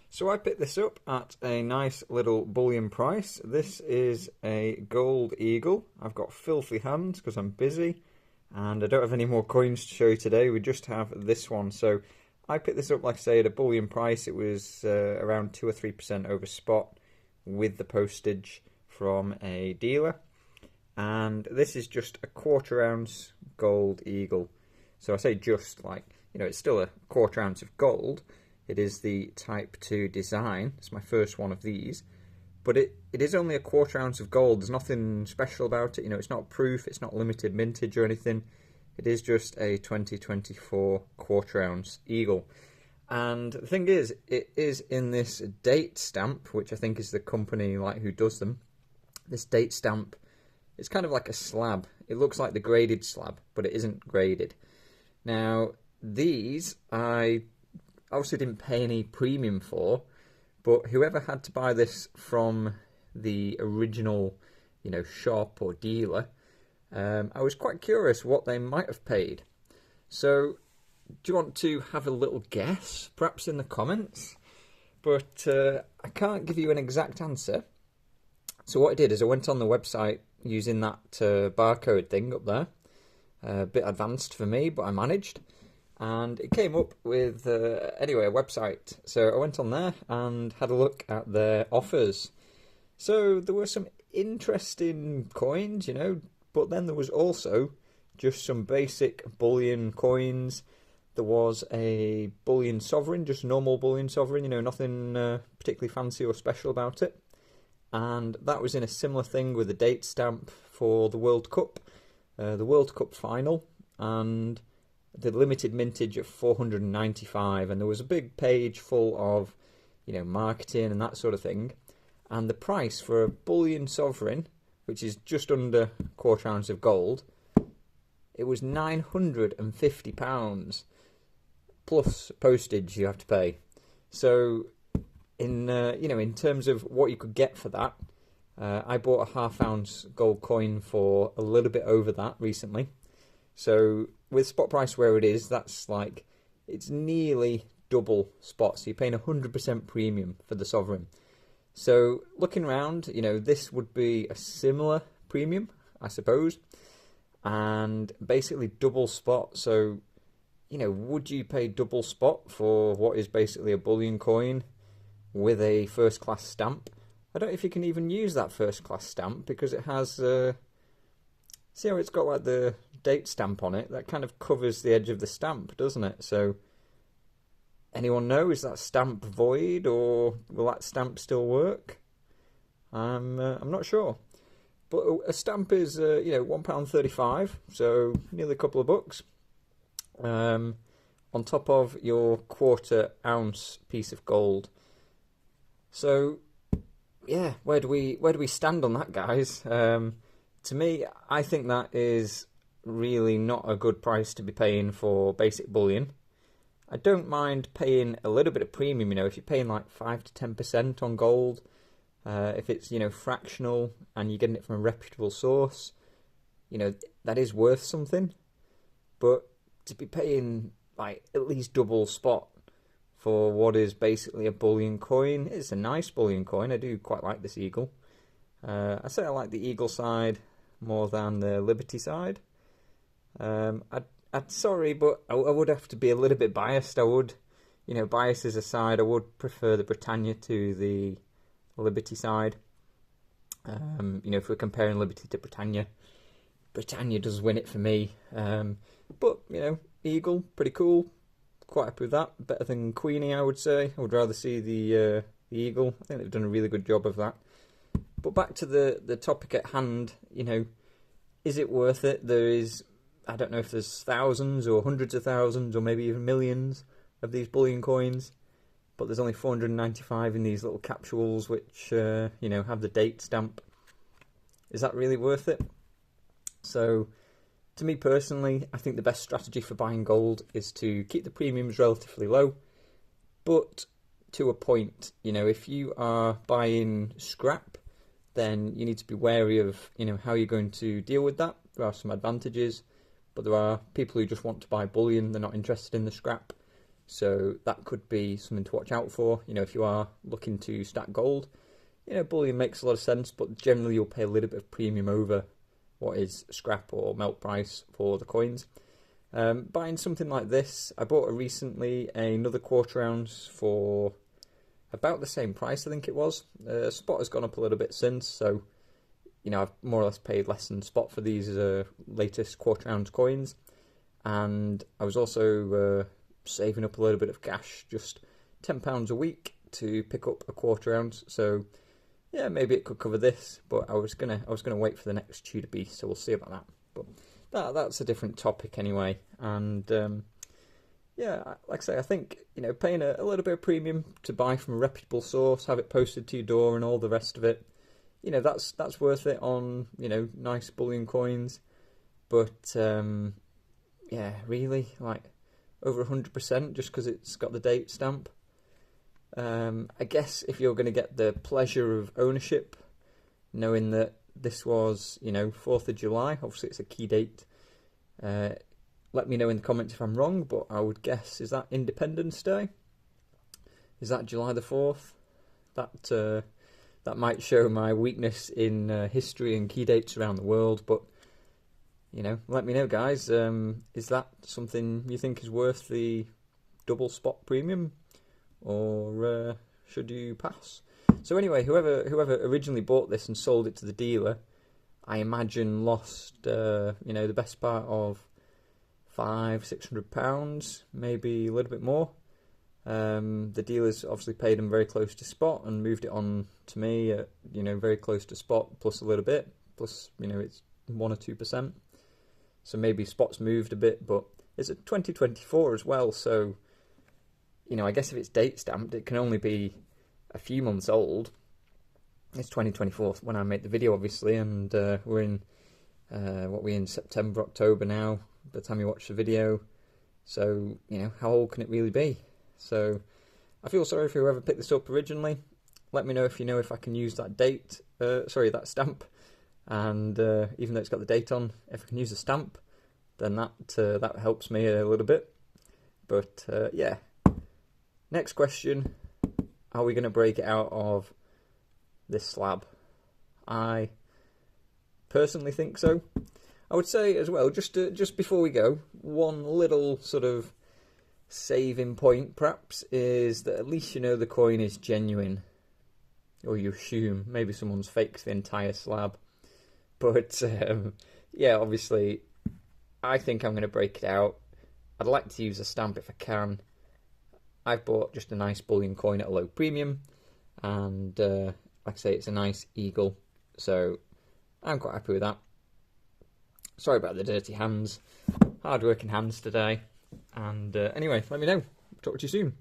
So I picked this up at a nice little bullion price. This is a gold eagle. I've got filthy hands because I'm busy and I don't have any more coins to show you today. We just have this one. So I picked this up, like I say, at a bullion price. It was around 2 or 3% over spot with the postage from a dealer. And this is just a 1/4 ounce gold eagle. So I say just, like, it's still a 1/4 ounce of gold. It is the Type 2 design. It's my first one of these. But it is only a 1/4 ounce of gold. There's nothing special about it. It's not proof. It's not limited mintage or anything. It is just a 2024 1/4 ounce eagle. And the thing is, it is in this date stamp, which I think is the company who does them. This date stamp, it's kind of like a slab. It looks like the graded slab, but it isn't graded. Now, these I obviously didn't pay any premium for, but whoever had to buy this from the original, shop or dealer, I was quite curious what they might have paid. So, do you want to have a little guess, perhaps in the comments? But I can't give you an exact answer. So what I did is I went on the website using that barcode thing up there. A bit advanced for me, but I managed. And it came up with, anyway, a website. So I went on there and had a look at their offers. So there were some interesting coins, but then there was also just some basic bullion coins. There was a bullion sovereign, just normal bullion sovereign, nothing particularly fancy or special about it. And that was in a similar thing with a date stamp for the World Cup final, and the limited mintage of 495, and there was a big page full of, marketing and that sort of thing. And the price for a bullion sovereign, which is just under 1/4 ounce of gold, it was £950 plus postage you have to pay. So, in terms of what you could get for that, I bought a 1/2 ounce gold coin for a little bit over that recently. So with spot price where it is, that's it's nearly double spot. So you're paying 100% premium for the sovereign. So looking around, this would be a similar premium, I suppose, and basically double spot. So, would you pay double spot for what is basically a bullion coin with a first class stamp? I don't know if you can even use that first class stamp because it has, see how it's got the date stamp on it? That kind of covers the edge of the stamp, doesn't it? So, anyone know, is that stamp void or will that stamp still work? I'm not sure. But a stamp is, £1.35, so nearly a couple of bucks. On top of your 1/4 ounce piece of gold. So, yeah, where do we stand on that, guys? To me, I think that is really not a good price to be paying for basic bullion. I don't mind paying a little bit of premium, if you're paying 5 to 10% on gold, if it's, fractional and you're getting it from a reputable source, that is worth something. But to be paying at least double spot for what is basically a bullion coin, it's a nice bullion coin. I do quite like this eagle. I say I like the eagle side more than the Liberty side. Sorry, but I would have to be a little bit biased. I would, biases aside, I would prefer the Britannia to the Liberty side. If we're comparing Liberty to Britannia, Britannia does win it for me. But, eagle, pretty cool. Quite happy with that. Better than Queenie, I would say. I would rather see the eagle. I think they've done a really good job of that. But back to the topic at hand, is it worth it? There is, I don't know if there's thousands or hundreds of thousands or maybe even millions of these bullion coins, but there's only 495 in these little capsules which, have the date stamp. Is that really worth it? So, to me personally, I think the best strategy for buying gold is to keep the premiums relatively low, but to a point. If you are buying scrap, then you need to be wary of, how you're going to deal with that. There are some advantages, but there are people who just want to buy bullion. They're not interested in the scrap. So that could be something to watch out for, you know, if you are looking to stack gold. You know, bullion makes a lot of sense, but generally you'll pay a little bit of premium over what is scrap or melt price for the coins. Buying something like this, I bought recently another quarter ounce for about the same price, I think it was. Spot has gone up a little bit since, so you know, I've more or less paid less than spot for these latest quarter ounce coins. And I was also saving up a little bit of cash, just £10 a week to pick up a quarter ounce. So yeah, maybe it could cover this, but I was gonna wait for the next Tudor beast, so we'll see about that. But that's a different topic anyway. And yeah, like I say, I think, you know, paying a little bit of premium to buy from a reputable source, have it posted to your door, and all the rest of it, you know, that's worth it on, you know, nice bullion coins. But yeah, really, like over 100% just because it's got the date stamp. I guess if you're going to get the pleasure of ownership, knowing that this was, you know, 4th of July, obviously it's a key date. Let me know in the comments if I'm wrong, but I would guess, is that Independence Day? Is that July the 4th? That might show my weakness in history and key dates around the world, but you know, let me know, guys. Is that something you think is worth the double spot premium, or should you pass? So anyway, whoever originally bought this and sold it to the dealer, I imagine lost you know, the best part of £500-600, maybe a little bit more. The dealers obviously paid them very close to spot and moved it on to me at, you know, very close to spot plus a little bit, plus, you know, it's 1 or 2%. So maybe spot's moved a bit, but it's a 2024 as well, so, you know, I guess if it's date stamped, it can only be a few months old. It's 2024 when I made the video, obviously, and we're in, we're in September, October now, by the time you watch the video. So, you know, how old can it really be? So, I feel sorry for whoever picked this up originally. Let me know if you know if I can use that date, that stamp. And even though it's got the date on, if I can use a stamp, then that helps me a little bit. But yeah, next question: are we going to break it out of this slab? I personally think so. I would say as well, just before we go, one little sort of saving point perhaps is that at least you know the coin is genuine, or you assume. Maybe someone's faked the entire slab. But yeah, obviously, I think I'm going to break it out. I'd like to use a stamp if I can. I've bought just a nice bullion coin at a low premium, and like I say, it's a nice eagle, so I'm quite happy with that. Sorry about the dirty hands, hard working hands today, and anyway, let me know. Talk to you soon.